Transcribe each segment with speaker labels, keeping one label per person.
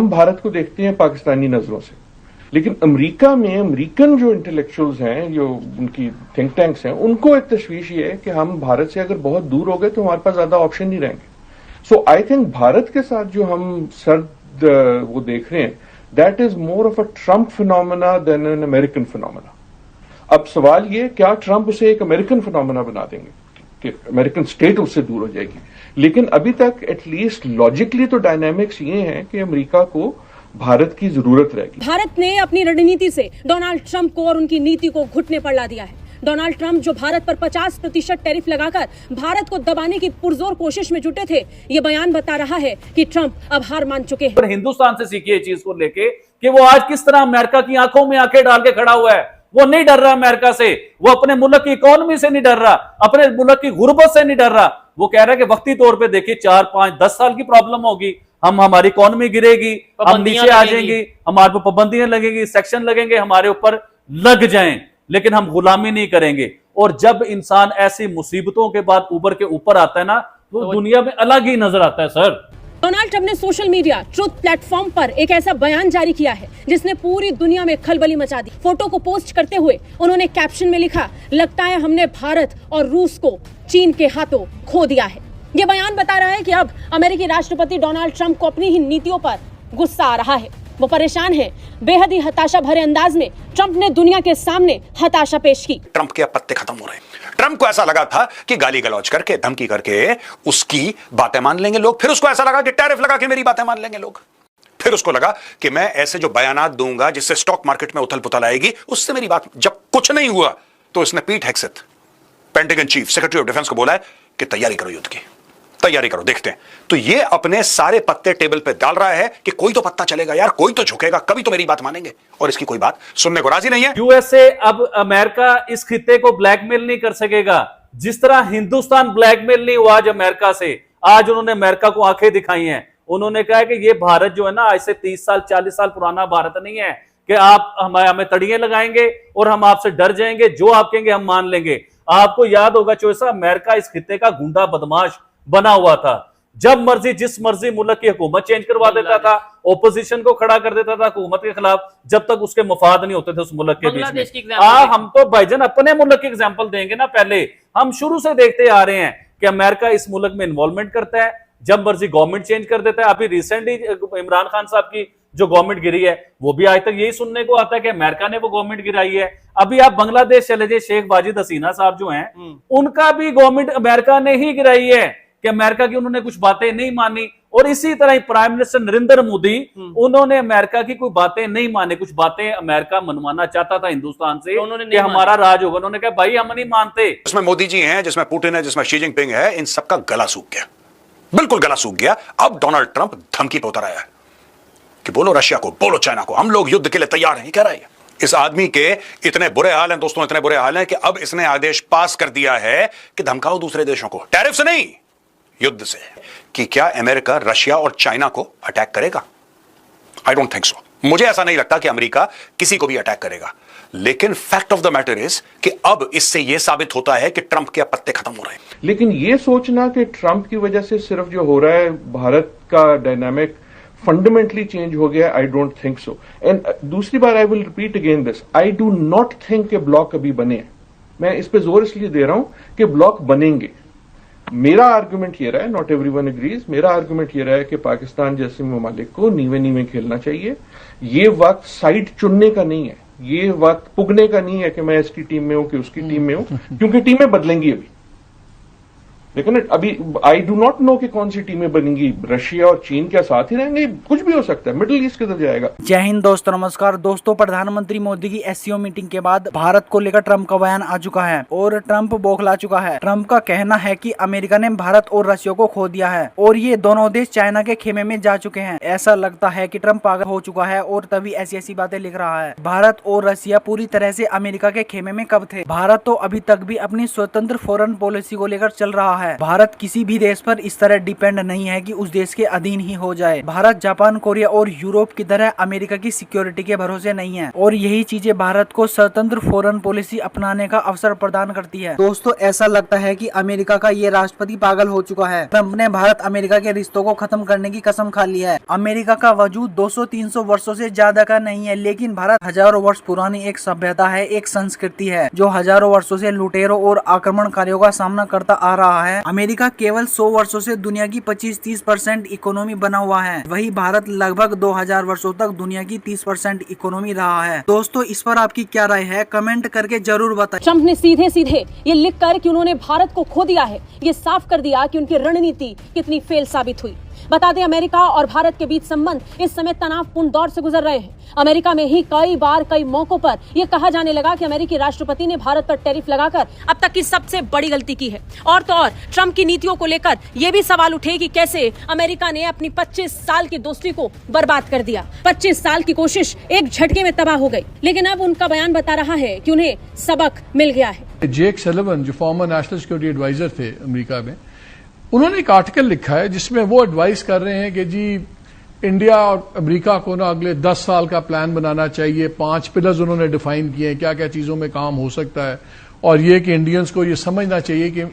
Speaker 1: हम भारत को देखते हैं पाकिस्तानी नजरों से, लेकिन अमेरिका में अमेरिकन जो इंटेलेक्चुअल्स हैं, जो उनकी थिंक टैंक्स हैं, उनको एक तशवीश ये है कि हम भारत से अगर बहुत दूर हो गए तो हमारे पास ज्यादा ऑप्शन नहीं रहेंगे। सो आई थिंक भारत के साथ जो हम सर्द वो देख रहे हैं, that is more of a Trump phenomena than an American phenomena. अब सवाल ये, क्या ट्रम्प उसे एक अमेरिकन फिनोमेना बना देंगे कि अमेरिकन स्टेट उससे दूर हो जाएगी? लेकिन अभी तक एटलीस्ट लॉजिकली तो डायनामिक्स ये हैं कि अमेरिका को भारत की जरूरत रहेगी।
Speaker 2: भारत ने अपनी रणनीति से डोनाल्ड ट्रंप को और उनकी नीति को घुटने पर ला दिया है। डोनाल्ड ट्रंप जो भारत पर 50% टैरिफ लगाकर भारत को दबाने की पुरजोर कोशिश में जुटे थे, ये बयान बता रहा है कि ट्रंप अब हार मान चुके हैं।
Speaker 3: पर हिंदुस्तान से सीखिए चीज को लेके कि वो आज किस तरह अमेरिका की आंखों में आंखें डाल के खड़ा हुआ है। वो नहीं डर रहा अमेरिका से, वो अपने मुल्क की इकोनॉमी से नहीं डर रहा, अपने मुल्क की गुर्बत से नहीं डर रहा। वो कह रहा है कि वक्ती तौर पे देखिए 4, 5, 10 साल की प्रॉब्लम होगी, हमारी इकोनॉमी गिरेगी, हम नीचे आ जाएंगे, हमारे पर पाबंदियां लगेंगी, सेक्शन लगेंगे, हमारे ऊपर लग जाएं, लेकिन हम गुलामी नहीं करेंगे। और जब इंसान ऐसी मुसीबतों के बाद उबर के ऊपर आता है ना, तो दुनिया में अलग ही नजर आता है सर।
Speaker 2: डोनाल्ड ट्रंप ने सोशल मीडिया ट्रुथ प्लेटफॉर्म पर एक ऐसा बयान जारी किया है जिसने पूरी दुनिया में खलबली मचा दी। फोटो को पोस्ट करते हुए उन्होंने कैप्शन में लिखा, लगता है हमने भारत और रूस को चीन के हाथों खो दिया है। ये बयान बता रहा है कि अब अमेरिकी राष्ट्रपति डोनाल्ड ट्रंप को अपनी ही नीतियों पर गुस्सा आ रहा है। वो परेशान है। बेहद ही हताशा भरे अंदाज में ट्रंप ने दुनिया के सामने हताशा पेश की।
Speaker 4: ट्रंप के अब पत्ते खत्म हो रहे हैं। ट्रंप को ऐसा लगा था कि गाली गलौज करके, धमकी करके उसकी बातें मान लेंगे लोग। फिर उसको ऐसा लगा कि टैरिफ लगा के मेरी बातें मान लेंगे लोग। फिर उसको लगा कि मैं ऐसे जो बयानात दूंगा जिससे स्टॉक मार्केट में उथल पुथल आएगी, उससे मेरी बात। जब कुछ नहीं हुआ तो इसने Pete Hegseth, Pentagon chief, secretary of defence को बोला है कि तैयारी करो, युद्ध की तैयारी करो, देखते हैं। तो ये अपने सारे पत्ते टेबल पे डाल रहा है कि कोई तो पत्ता चलेगा यार, कोई तो झुकेगा, कभी तो मेरी बात मानेंगे। और इसकी कोई बात सुनने को राजी नहीं है।
Speaker 3: यूएसए अब अमेरिका इस खित्ते को ब्लैकमेल नहीं कर सकेगा, जिस तरह हिंदुस्तान ब्लैकमेल नहीं हुआ आज अमेरिका से। आज उन्होंने अमेरिका को आंखें दिखाई हैं। उन्होंने कहा कि ये भारत जो है ना, आज से 30 साल 40 साल पुराना भारत नहीं है कि आप हमें तड़िए लगाएंगे और हम आपसे डर जाएंगे, जो आप कहेंगे हम मान लेंगे। आपको याद होगा चोइसा, अमेरिका इस खित्ते का गुंडा बदमाश बना हुआ था। जब मर्जी जिस मर्जी मुल्क की हुकूमत चेंज करवा देता था, ओपोजिशन को खड़ा कर देता था हुकूमत के खिलाफ, जब तक उसके मफाद नहीं होते थे उस मुल्क के बीच में। हम तो भाईजान अपने मुल्क की एग्जांपल देंगे ना। पहले हम शुरू से देखते आ रहे हैं कि अमेरिका इस मुल्क में इन्वॉल्वमेंट करता है, जब मर्जी गवर्नमेंट चेंज कर देता है। अभी रिसेंटली इमरान खान साहब की जो गवर्नमेंट गिरी है, वो भी आज तक यही सुनने को आता है कि अमेरिका ने वो गवर्नमेंट गिराई है। अभी आप बांग्लादेश चले जाए, शेख वाजिद हसीना साहब जो हैं, उनका भी गवर्नमेंट अमेरिका ने ही गिराई है कि अमेरिका की उन्होंने कुछ बातें नहीं मानी। और इसी तरह प्राइम मिनिस्टर नरेंद्र मोदी, उन्होंने अमेरिका की कोई बातें नहीं माने। कुछ बातें अमेरिका मनवाना चाहता था हिंदुस्तान से कि हमारा राज होगा, उन्होंने कहा भाई हम नहीं मानते।
Speaker 4: जिसमें मोदी जी हैं, जिसमें पुतिन है, जिसमें शी जिनपिंग है, इन सबका गला सूख गया, बिल्कुल गला सूख गया। अब डोनाल्ड ट्रंप धमकी पे उतर आया है कि बोलो रशिया को, बोलो चाइना को, हम लोग युद्ध के लिए तैयार हैं। कह रहा है इस आदमी के इतने बुरे हाल हैं दोस्तों, इतने बुरे हाल हैं कि अब इसने आदेश पास कर दिया है कि धमकाओ दूसरे देशों को, टैरिफ से नहीं, युद्ध से। कि क्या अमेरिका रशिया और चाइना को अटैक करेगा? आई डोंट थिंक सो। मुझे ऐसा नहीं लगता कि अमेरिका किसी को भी अटैक करेगा। लेकिन fact of the matter is कि अब इससे यह साबित होता है कि ट्रंप के पत्ते खत्म हो रहे हैं।
Speaker 1: लेकिन यह सोचना कि ट्रंप की वजह से सिर्फ जो हो रहा है भारत का डायनामिक फंडामेंटली चेंज हो गया, I don't think so. And दूसरी बार I will repeat again this, I do not think के ब्लॉक अभी बने। मैं इस पे जोर इसलिए दे रहा हूं कि ब्लॉक बनेंगे। मेरा आर्गुमेंट ये रहा है, नॉट एवरीवन एग्रीज, मेरा आर्गुमेंट ये रहा है कि पाकिस्तान जैसे ममालिक को नीवे नीवे खेलना चाहिए। ये वक्त साइड चुनने का नहीं है, ये वक्त पुगने का नहीं है कि मैं इसकी टीम में हूं कि उसकी टीम में हूं, क्योंकि टीमें बदलेंगी अभी। लेकिन अभी आई डू नॉट नो कि कौन सी टीमें बनेंगी। रशिया और चीन क्या साथ ही रहेंगे? कुछ भी हो सकता है, मिडिल ईस्ट किधर जाएगा।
Speaker 5: जय हिंद दोस्तों, नमस्कार दोस्तों। प्रधानमंत्री मोदी की एससीओ मीटिंग के बाद भारत को लेकर ट्रंप का बयान आ चुका है और ट्रंप बौखला चुका है। ट्रंप का कहना है कि अमेरिका ने भारत और रशिया को खो दिया है और ये दोनों देश चाइना के खेमे में जा चुके हैं। ऐसा लगता है कि ट्रंप पागल हो चुका है और तभी ऐसी ऐसी बातें लिख रहा है। भारत और रशिया पूरी तरह से अमेरिका के खेमे में कब थे? भारत तो अभी तक भी अपनी स्वतंत्र फॉरेन पॉलिसी को लेकर चल रहा है। भारत किसी भी देश पर इस तरह डिपेंड नहीं है कि उस देश के अधीन ही हो जाए। भारत जापान, कोरिया और यूरोप की तरह अमेरिका की सिक्योरिटी के भरोसे नहीं है और यही चीजें भारत को स्वतंत्र फॉरेन पॉलिसी अपनाने का अवसर प्रदान करती है। दोस्तों, ऐसा लगता है कि अमेरिका का ये राष्ट्रपति पागल हो चुका है। ट्रंप ने भारत अमेरिका के रिश्तों को खत्म करने की कसम खा ली है। अमेरिका का वजूद 200-300 वर्षों से ज्यादा का नहीं है, लेकिन भारत हजारों वर्ष पुरानी एक सभ्यता है, एक संस्कृति है जो हजारों वर्षों से लुटेरों और आक्रमणकारियों का सामना करता आ रहा है। अमेरिका केवल 100 वर्षों से दुनिया की 25-30% इकोनॉमी बना हुआ है, वही भारत लगभग 2000 वर्षों तक दुनिया की 30% इकोनॉमी रहा है। दोस्तों, इस पर आपकी क्या राय है? कमेंट करके जरूर बताएं।
Speaker 2: ट्रंप ने सीधे सीधे ये लिखकर कि उन्होंने भारत को खो दिया है, ये साफ कर दिया कि उनकी रणनीति कितनी फेल साबित हुई। बता दें, अमेरिका और भारत के बीच संबंध इस समय तनावपूर्ण दौर से गुजर रहे हैं। अमेरिका में ही कई बार कई मौकों पर यह कहा जाने लगा कि अमेरिकी राष्ट्रपति ने भारत पर टैरिफ लगाकर अब तक की सबसे बड़ी गलती की है। और तो और ट्रंप की नीतियों को लेकर यह भी सवाल उठे कि कैसे अमेरिका ने अपनी 25 साल की दोस्ती को बर्बाद कर दिया। 25 साल की कोशिश एक झटके में तबाह हो गई। लेकिन अब उनका बयान बता रहा है कि उन्हें सबक मिल गया है।
Speaker 6: जेक सलिवन, जो फॉर्मर नेशनल सिक्योरिटी एडवाइजर थे अमेरिका में, उन्होंने एक आर्टिकल लिखा है जिसमें वो एडवाइस कर रहे हैं कि जी इंडिया और अमेरिका को ना अगले 10 साल का प्लान बनाना चाहिए। 5 पिलर्स उन्होंने डिफाइन किए हैं, क्या क्या चीजों में काम हो सकता है। और ये कि इंडियंस को ये समझना चाहिए कि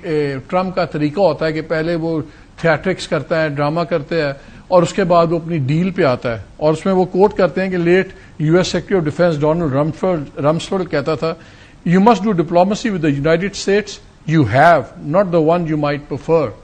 Speaker 6: ट्रंप का तरीका होता है कि पहले वो थिएट्रिक्स करता है, ड्रामा करते हैं और उसके बाद वो अपनी डील पे आता है। और उसमें वो कोट करते हैं कि late US secretary of defence Donald Rumsfeld कहता था, you must do diplomacy with the United States you have, not the one you might prefer.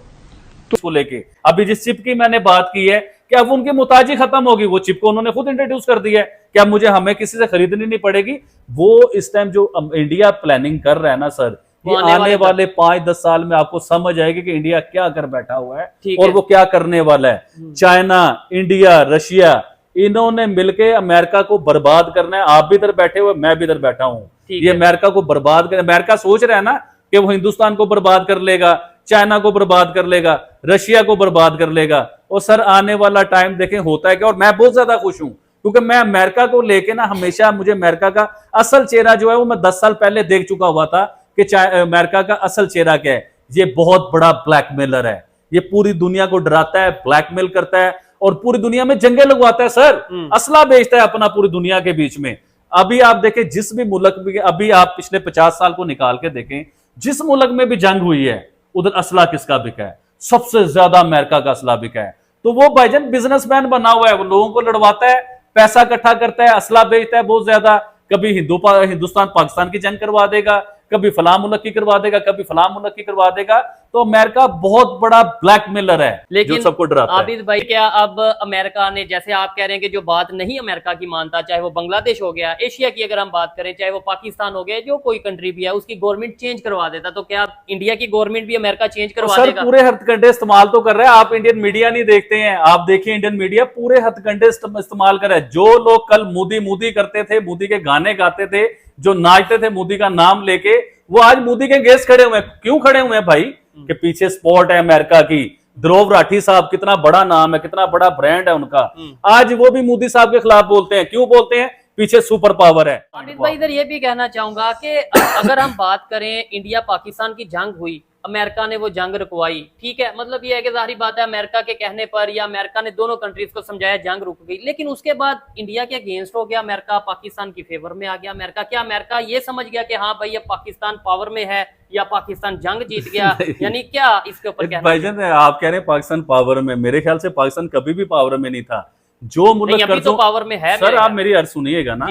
Speaker 3: को लेके अभी जिस चिप की मैंने बात की है कि अब उनकी मुताजी खत्म होगी। वो चिप को उन्होंने खुद इंट्रोड्यूस कर दिया है कि अब मुझे हमें किसी से खरीदनी नहीं पड़ेगी। वो इस टाइम जो इंडिया प्लानिंग कर रहा है ना सर, ये आने वाले 5-10 साल में आपको समझ आएगी कि इंडिया क्या कर बैठा हुआ है और वो क्या करने वाला है। चाइना, इंडिया, रशिया, इन्होंने मिलकर अमेरिका को बर्बाद करना है। आप भी इधर बैठे हुए, मैं भी इधर बैठा हूं। ये अमेरिका को बर्बाद कर, अमेरिका सोच रहा है ना कि वो हिंदुस्तान को बर्बाद कर लेगा, चाइना को बर्बाद कर लेगा, रशिया को बर्बाद कर लेगा। और सर आने वाला टाइम देखें होता है क्या। और मैं बहुत ज्यादा खुश हूं क्योंकि मैं अमेरिका को लेके ना हमेशा, मुझे अमेरिका का असल चेहरा जो है वो मैं 10 साल पहले देख चुका हुआ था कि अमेरिका का असल चेहरा क्या है। ये बहुत बड़ा ब्लैकमेलर है, ये पूरी दुनिया को डराता है, ब्लैकमेल करता है और पूरी दुनिया में जंगे लगवाता है सर, असला बेचता है अपना पूरी दुनिया के बीच में। अभी आप देखें जिस भी मुल्क में, अभी आप पिछले 50 साल को निकाल के देखें, जिस मुल्क में भी जंग हुई है उधर असला किसका बिका है? सबसे ज्यादा अमेरिका का असला बिका है। तो वो भाईजान बिजनेसमैन बना हुआ है, वो लोगों को लड़वाता है, पैसा इकट्ठा करता है, असला बेचता है बहुत ज्यादा। कभी हिंदुस्तान पाकिस्तान की जंग करवा देगा, कभी फलां मुल्क की करवा देगा, कभी फलां मुल्क की करवा देगा। तो अमेरिका बहुत बड़ा ब्लैकमेलर है, लेकिन जो सबको डराता है।
Speaker 7: आबिद भाई, क्या अब अमेरिका ने, जैसे आप कह रहे हैं कि जो बात नहीं अमेरिका की मानता, चाहे वो बांग्लादेश हो गया, एशिया की अगर हम बात करें, चाहे वो पाकिस्तान हो गया, जो कोई कंट्री भी है, उसकी गवर्नमेंट चेंज करवा देता, तो क्या इंडिया की गवर्नमेंट भी अमेरिका चेंज करवा
Speaker 3: सर
Speaker 7: देगा?
Speaker 3: पूरे हथकंडे इस्तेमाल तो कर रहे हैं। आप इंडियन मीडिया नहीं देखते हैं, आप देखिए इंडियन मीडिया पूरे हथकंडे इस्तेमाल कर रहा है। जो लोग कल मोदी मोदी करते थे, मोदी के गाने गाते थे, जो नाचते थे मोदी का नाम लेके, वो आज मोदी के गेस्ट खड़े हुए हैं। क्यों खड़े हुए हैं भाई? कि पीछे सपोर्ट है अमेरिका की। ध्रुव राठी साहब, कितना बड़ा नाम है, कितना बड़ा ब्रांड है उनका, आज वो भी मोदी साहब के खिलाफ बोलते हैं। क्यों बोलते हैं? पीछे सुपर पावर है।
Speaker 7: आबिद भाई, इधर ये भी कहना चाहूंगा कि अगर हम बात करें, इंडिया पाकिस्तान की जंग हुई, अमेरिका ने वो जंग रुकवाई, ठीक है, मतलब ये है कि जाहिर बात है अमेरिका के कहने पर या अमेरिका ने दोनों कंट्रीज को समझाया, जंग रुक गई। लेकिन उसके बाद इंडिया के अगेंस्ट हो गया, अमेरिका पाकिस्तान की फेवर में आ गया। अमेरिका ये समझ गया कि हाँ भाई अब पाकिस्तान पावर में है या पाकिस्तान जंग जीत गया, यानी क्या इसके ऊपर
Speaker 3: भाईजान आप कह रहे हैं पाकिस्तान पावर में, मेरे ख्याल से पाकिस्तान कभी भी पावर में नहीं था। जो मुल्क कर्जों
Speaker 7: तो पावर में है
Speaker 3: सर, आप मेरी अर्ज सुनिएगा ना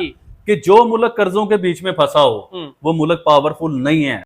Speaker 3: कि जो मुल्क कर्जों के बीच में फंसा हो वो मुल्क पावरफुल नहीं है।